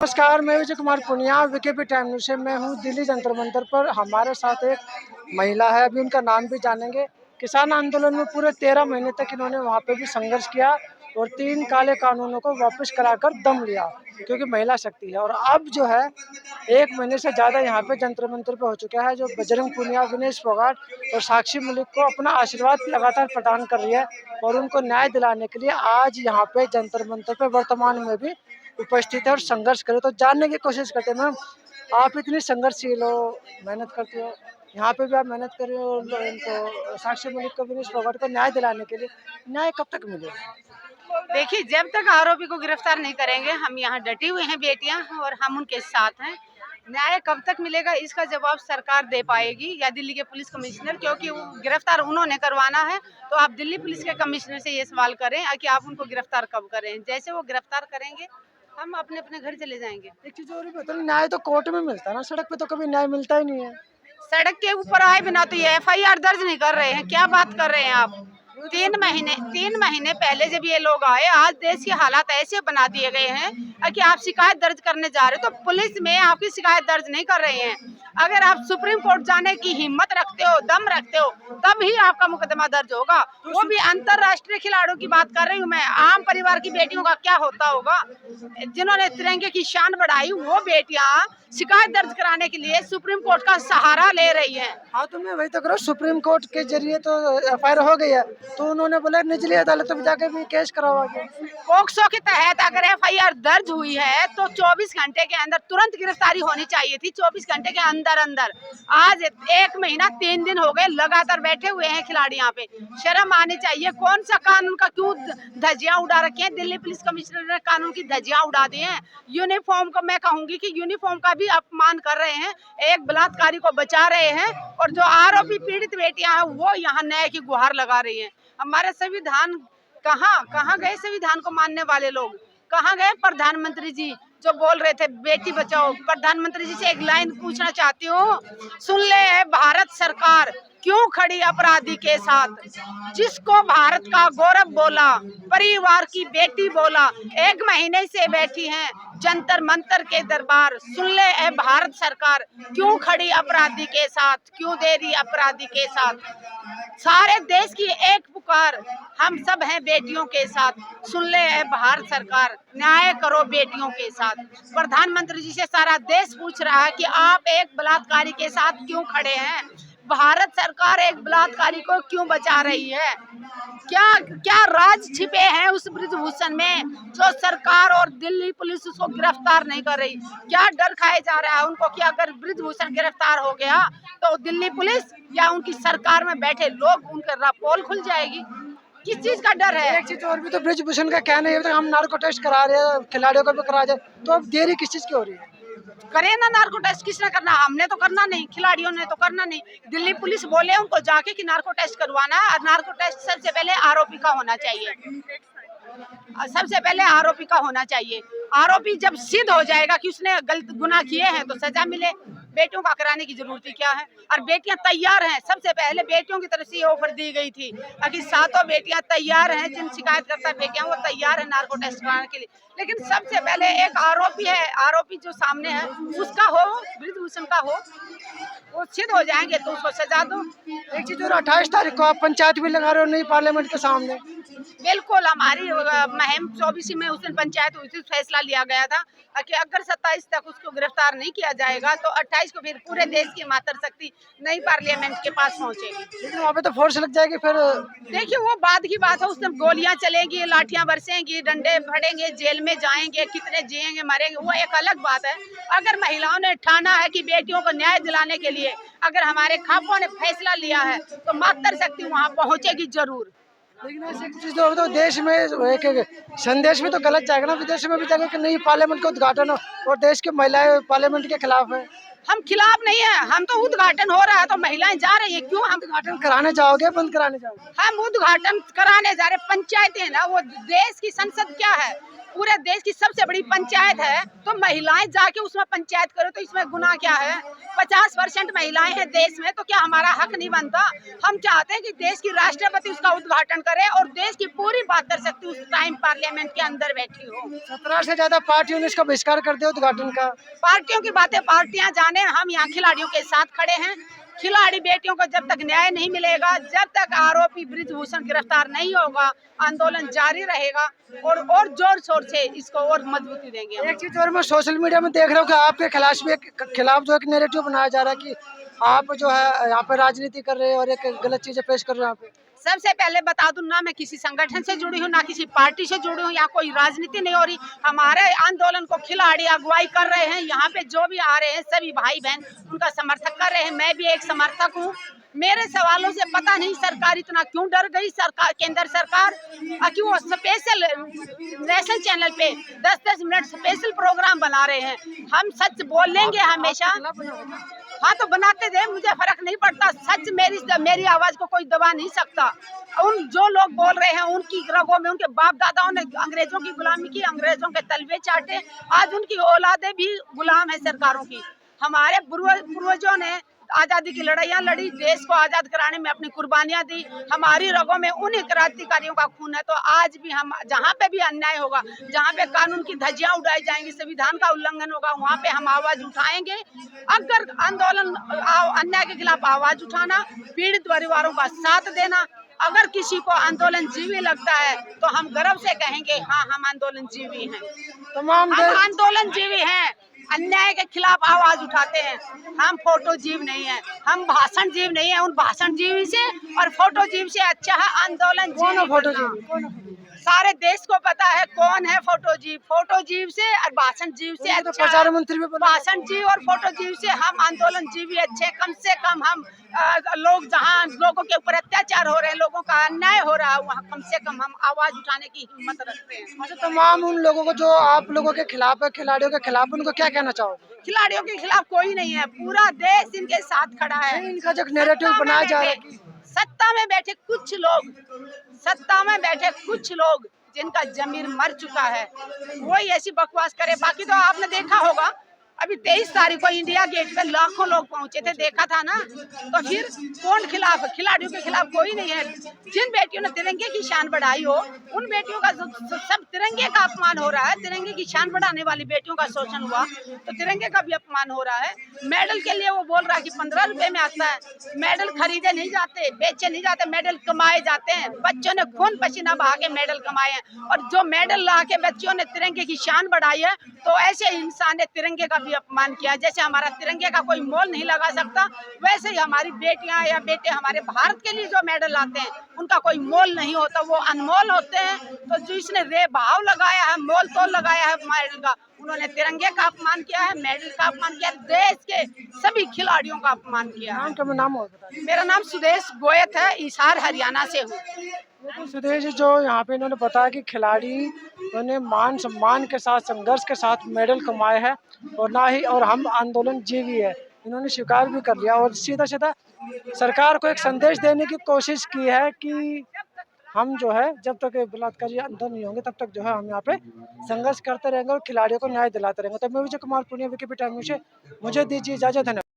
नमस्कार, मैं Vijay Kumar Punia VKP time news से। मैं हूँ दिल्ली जंतर मंतर पर। हमारे साथ एक महिला है, अभी उनका नाम भी जानेंगे। किसान आंदोलन में पूरे 13 महीने तक इन्होंने वहाँ पे भी संघर्ष किया और 3 काले कानूनों को वापस कराकर दम लिया, क्योंकि महिला शक्ति है। और अब जो है 1 महीने से ज़्यादा यहाँ पे जंतर मंतर पे हो चुका है, जो बजरंग पूनिया, विनेश फोगाट और साक्षी मलिक को अपना आशीर्वाद लगातार प्रदान कर रही है और उनको न्याय दिलाने के लिए आज यहाँ पे जंतर मंतर पे वर्तमान में भी उपस्थित है और संघर्ष करे। तो जानने की कोशिश करते हैं, मैम आप इतनी संघर्षशील हो, मेहनत करती हो, यहाँ पे भी आप मेहनत कर रहे हो और इनको साक्षी मलिक को, विनेश फोगाट को न्याय दिलाने के लिए, न्याय कब तक मिलेगा? देखिए, जब तक आरोपी को गिरफ्तार नहीं करेंगे, हम यहाँ डटे हुए हैं बेटियां, और हम उनके साथ हैं। न्याय कब तक मिलेगा इसका जवाब सरकार दे पाएगी या दिल्ली के पुलिस कमिश्नर, क्योंकि वो गिरफ्तार उन्होंने करवाना है। तो आप दिल्ली पुलिस के कमिश्नर से ये सवाल करें कि आप उनको गिरफ्तार कब करें। जैसे वो गिरफ्तार करेंगे, हम अपने अपने घर चले जाएंगे। एक चीज और भी बताओ, न्याय तो कोर्ट में मिलता है ना, सड़क पे तो कभी न्याय मिलता ही नहीं है। सड़क के ऊपर आए बिना तो ये FIR दर्ज नहीं कर रहे हैं। क्या बात कर रहे हैं आप? 3 महीने पहले जब ये लोग आए, आज देश के हालात ऐसे बना दिए गए हैं कि आप शिकायत दर्ज करने जा रहे हो तो पुलिस में आपकी शिकायत दर्ज नहीं कर रहे हैं। अगर आप सुप्रीम कोर्ट जाने की हिम्मत रखते हो, दम रखते हो, तब ही आपका मुकदमा दर्ज होगा। वो भी अंतरराष्ट्रीय खिलाड़ियों की बात कर रही हूँ मैं। आम परिवार की बेटियों का क्या होता होगा? जिन्होंने तिरंगे की शान बढ़ाई, वो बेटियां शिकायत दर्ज कराने के लिए सुप्रीम कोर्ट का सहारा ले रही हैं। हाँ, तो मैं वही तो करो, सुप्रीम कोर्ट के जरिए तो FIR हो गई है, तो उन्होंने बोला निचली अदालत में जाके भी केस करवाओगे। पोक्सो के तहत अगर FIR दर्ज हुई है तो 24 घंटे के अंदर तुरंत गिरफ्तारी होनी चाहिए थी। 24 घंटे के अंदर अंदर। आज 1 महीना 3 दिन हो गए लगातार बैठे हुए हैं खिलाड़ी यहाँ पे। शर्म आनी चाहिए। कौन सा कानून का क्यों धज्जियां उड़ा रखी हैं? दिल्ली पुलिस कमिश्नर ने कानून की धज्जियां उड़ा दी हैं। यूनिफॉर्म को मैं कहूंगी कि यूनिफॉर्म का भी अपमान कर रहे हैं। एक बलात्कारी को बचा रहे हैं और जो आरोपी पीड़ित बेटियां हैं वो यहाँ न्याय की गुहार लगा रही हैं। हमारे संविधान कहाँ गए? संविधान को मानने वाले लोग कहाँ गए? प्रधानमंत्री जी जो बोल रहे थे बेटी बचाओ, प्रधानमंत्री जी से एक लाइन पूछना चाहती हूँ, सुन ले है भारत सरकार क्यों खड़ी अपराधी के साथ? जिसको भारत का गौरव बोला, परिवार की बेटी बोला, 1 महीने से बैठी हैं जंतर मंतर के दरबार। सुन ले है भारत सरकार क्यों खड़ी अपराधी के साथ, क्यों दे रही अपराधी के साथ? सारे देश की एक पुकार, हम सब हैं बेटियों के साथ। सुन ले है भारत सरकार, न्याय करो बेटियों के साथ। प्रधानमंत्री जी से सारा देश पूछ रहा है कि आप एक बलात्कारी के साथ क्यों खड़े हैं? भारत सरकार एक बलात्कारी को क्यों बचा रही है? क्या क्या राज छिपे हैं उस ब्रिजभूषण में जो सरकार और दिल्ली पुलिस उसको गिरफ्तार नहीं कर रही? क्या डर खाया जा रहा है उनको कि अगर ब्रिजभूषण गिरफ्तार हो गया तो दिल्ली पुलिस या उनकी सरकार में बैठे लोग उनका पोल खुल जाएगी? किस चीज का डर है? एक चीज और भी तो, ब्रिजभूषण का कहना है हम नार्को टेस्ट करा रहे हैं, खिलाड़ियों को भी करा जाए, तो अब देरी किस चीज की हो रही है? करे ना नार्को टेस्ट, किसने करना? हमने तो करना नहीं, खिलाड़ियों ने तो करना नहीं। दिल्ली पुलिस बोले उनको जाके कि नार्को टेस्ट करवाना है, और नार्को टेस्ट सबसे पहले आरोपी का होना चाहिए। सबसे पहले आरोपी का होना चाहिए। आरोपी जब सिद्ध हो जाएगा कि उसने गलत गुनाह किए हैं तो सजा मिले। बेटियों का कराने की जरूरत क्या है? और बेटियां तैयार हैं। सबसे पहले बेटियों की तरफ से ये ऑफर दी गई थी कि 7 बेटियां तैयार हैं, जिन शिकायतकर्ता बेटियां वो तैयार है नार्को टेस्ट कराने के लिए। लेकिन सबसे पहले एक आरोपी है, आरोपी जो सामने है उसका हो, ब्रिजभूषण का हो, वो सिद्ध हो जाएंगे तो उसको सजा दो। एक चीज और, 28 तारीख को आप पंचायत भी लगा रहे हो नई पार्लियामेंट के सामने। बिल्कुल, हमारी मुहिम 24 में उस दिन पंचायत हुई थी, फैसला लिया गया था कि अगर 27 तक उसको गिरफ्तार नहीं किया जाएगा तो 28 को फिर पूरे देश की मातृशक्ति नई पार्लियामेंट के पास पहुंचेगी। लेकिन वहाँ पे तो फोर्स लग जाएगी फिर। देखिए, वो बाद की बात है। उस दिन गोलियां चलेंगी, लाठियां बरसेंगी, डंडे फटेंगे, जेल में जाएंगे, कितने जिएंगे मरेंगे, वो एक अलग बात है। अगर महिलाओं ने ठाना है कि बेटियों को न्याय दिलाने के लिए अगर हमारे खापों ने फैसला लिया है तो मातृशक्ति वहाँ पहुँचेगी जरूर। लेकिन ऐसे चीज तो देश में एक संदेश में तो गलत जाएगा ना, विदेश में भी जाएगा कि नई पार्लियामेंट का उद्घाटन हो और देश की महिलाएं पार्लियामेंट के खिलाफ है। हम खिलाफ नहीं है, हम तो उद्घाटन हो रहा है तो महिलाएं जा रही है। क्यों? हम उद्घाटन कराने जाओगे, बंद कराने जाओगे? हम उद्घाटन कराने जा रहे। पंचायतें ना, वो देश की संसद क्या है? पूरे देश की सबसे बड़ी पंचायत है, तो महिलाएं जाके उसमें पंचायत करो तो इसमें गुनाह क्या है? 50% महिलाएं हैं देश में, तो क्या हमारा हक नहीं बनता? हम चाहते हैं कि देश की राष्ट्रपति उसका उद्घाटन करे और देश की पूरी बात कर सकती उस टाइम पार्लियामेंट के अंदर बैठी हो। 17 से ज्यादा पार्टियों ने इसका बहिष्कार कर दिया उद्घाटन का। पार्टियों की बातें पार्टियां जाने, हम यहाँ खिलाड़ियों के साथ खड़े हैं। खिलाड़ी बेटियों को जब तक न्याय नहीं मिलेगा, जब तक आरोपी बृजभूषण गिरफ्तार नहीं होगा, आंदोलन जारी रहेगा और जोर शोर से इसको और मजबूती देंगे। एक चीज और मैं सोशल मीडिया में देख रहा हूँ कि आपके खिलाफ जो एक नैरेटिव बनाया जा रहा है कि आप जो है यहाँ पे राजनीति कर रहे हैं और एक गलत चीजें पेश कर रहे हैं यहाँ पे। सबसे पहले बता दूं ना, मैं किसी संगठन से जुड़ी हूँ, ना किसी पार्टी से जुड़ी हूँ, यहाँ कोई राजनीति नहीं हो रही। हमारे आंदोलन को खिलाड़ी अगुवाई कर रहे हैं, यहाँ पे जो भी आ रहे हैं सभी भाई बहन उनका समर्थन कर रहे हैं। मैं भी एक समर्थक हूँ। मेरे सवालों से पता नहीं सरकार इतना क्यों डर गई, सरकार, केंद्र सरकार क्यों स्पेशल नेशनल चैनल पे 10-10 मिनट स्पेशल प्रोग्राम बना रहे हैं। हम सच बोलेंगे हमेशा। हाँ तो बनाते थे, मुझे फर्क नहीं पड़ता। सच मेरी आवाज को कोई दबा नहीं सकता। उन जो लोग बोल रहे हैं उनकी रगों में, उनके बाप दादाओं ने अंग्रेजों की गुलामी की, अंग्रेजों के तलवे चाटे, आज उनकी औलादें भी गुलाम है सरकारों की। हमारे पूर्वजों ने आजादी की लड़ाइयाँ लड़ी, देश को आजाद कराने में अपनी कुर्बानियां दी। हमारी रगों में उन्हीं क्रांतिकारियों का खून है। तो आज भी हम जहाँ पे भी अन्याय होगा, जहाँ पे कानून की धज्जियां उड़ाई जाएंगी, संविधान का उल्लंघन होगा, वहाँ पे हम आवाज उठाएंगे। अगर आंदोलन अन्याय के खिलाफ आवाज उठाना, पीड़ित परिवारों का साथ देना। अगर किसी को आंदोलन जीवी लगता है तो हम गर्व से कहेंगे हाँ, हम आंदोलन जीवी हैं, तमाम हम आंदोलन जीवी हैं। अन्याय के खिलाफ आवाज उठाते हैं। हम फोटो जीव नहीं है, हम भाषण जीव नहीं है। उन भाषण जीवी से और फोटो जीव से अच्छा है आंदोलन जीव। सारे देश को पता है कौन है फोटो जीव से और भाषण जीव से अच्छा। प्रचार मंत्री भी भाषण जीव और फोटो जीव से हम आंदोलन जीवी अच्छे। कम से कम हम लोग जहाँ लोगों के ऊपर अत्याचार हो रहे हैं, लोगों का अन्याय हो रहा है, वहाँ कम से कम हम आवाज उठाने की हिम्मत रखते हैं। अच्छा, तमाम उन लोगों को जो आप लोगों के खिलाफ है, खिलाड़ियों के खिलाफ, उनको क्या कहना चाहोगे? खिलाड़ियों के खिलाफ कोई नहीं है, पूरा देश इनके साथ खड़ा है। इनका जो नैरेटिव बनाया जा रहा है, सत्ता में बैठे कुछ लोग जिनका जमीर मर चुका है, वही ऐसी बकवास करे। बाकी तो आपने देखा होगा, अभी 23 तारीख को इंडिया गेट पे लाखों लोग पहुंचे थे, देखा था ना। तो फिर कौन खिलाफ? खिलाड़ियों के खिलाफ कोई नहीं है। जिन बेटियों ने तिरंगे की शान बढ़ाई हो, उन बेटियों का सब तिरंगे का अपमान हो रहा है। तिरंगे की शान बढ़ाने वाली बेटियों का शोषण हुआ तो तिरंगे का भी अपमान हो रहा है। मेडल के लिए वो बोल रहा है कि 15 रुपए में आता है। मेडल खरीदे नहीं जाते, बेचे नहीं जाते, मेडल कमाए जाते हैं। बच्चों ने खून पसीना बहा के मेडल कमाए हैं, और जो मेडल ला के बच्चों ने तिरंगे की शान बढ़ाई है, तो ऐसे इंसान ने तिरंगे का अपमान किया। जैसे हमारा तिरंगे का कोई मोल नहीं लगा सकता, वैसे ही हमारी बेटियां या बेटे हमारे भारत के लिए जो मेडल लाते हैं उनका कोई मोल नहीं होता, वो अनमोल होते हैं। तो जिसने रे भाव लगाया है, मोल तोल लगाया है मेडल का, उन्होंने तिरंगे का अपमान किया है, मेडल का अपमान किया है, देश के सभी खिलाड़ियों का अपमान किया है। नाम और बताइए। मेरा नाम सुदेश गोयत है, हिसार हरियाणा से हूँ। तो सुदेश जी, जो यहाँ पे इन्होंने बताया कि खिलाड़ी उन्होंने मान सम्मान के साथ, संघर्ष के साथ मेडल कमाए हैं और हम आंदोलन जीवी है, इन्होंने स्वीकार भी कर लिया और सीधा सीधा सरकार को एक संदेश देने की कोशिश की है कि हम जो है जब तक बलात्कारी अंदर नहीं होंगे तब तक जो है हम यहाँ पे संघर्ष करते रहेंगे और खिलाड़ियों को न्याय दिलाते रहेंगे। तो मैं विजय कुमार पुनिया, विकी टाइम न्यूज़ से मुझे दीजिए इजाजत। धन्यवाद।